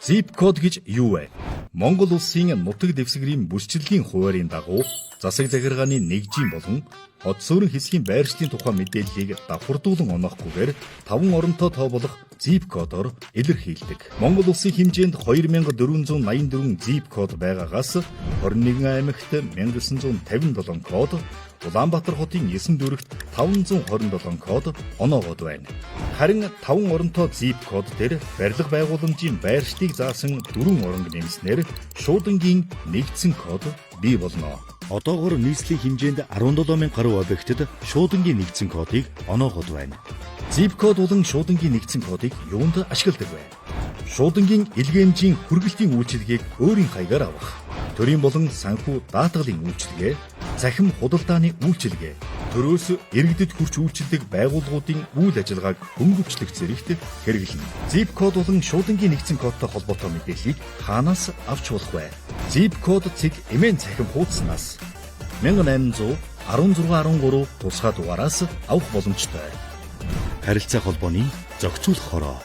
Zip code гэж юу вэ? Монгол улсын нутаг дэвсгэрийн бүсчилгийн хуваарийн дагуу засаг захиргааны нэгжийн болон хот суурин хэсгийн байршлын тухай мэдээллийг давхардуулан оноохгүйгээр 5 оронтой тоо болох zip кодоор илэрхийлдэг. Монгол улсын хэмжээнд 2484 zip код байгаагаас 21 аймагт 1957 код, Улаанбаатар хотын 9 дүүрэгт 527 код оноогод байна. Харин 5 оронтой zip код дээр барилга байгууламжийн байршлыг заасан 4 оронг нэмснээр шуудангийн нэгдсэн код бий болно. Одоогоор нийслэлийн хэмжээнд 17,000 гаруй объектэд шуудангийн нэгдсэн кодыг оноогод байна. Zip код болон шуудангийн нэгдсэн кодыг юунд ашигладаг вэ? Шуудангийн илгээмжийн хүргэлтийн үйлчилгээг өөрийн хаягаар авах, төрийн болон санхүү даатгалын үйлчилгээ, цахим худалдааны үйлчилгээ, төрөөс иргэдэд хүрч үйлчилдэг байгууллагуудын үйл ажиллагааг хөнгөвчлөх зэрэгт хэрэглэнэ. Zip код болон шуудангийн нэгдсэн кодтой холбоотой мэдээллийг хаанаас авч болох вэ? Zip код цэг эмээн цахим хуудаснаас 1816 13 тусгай дугаараас авах боломжтой. Харилцаа холбооны зохицуулах хороо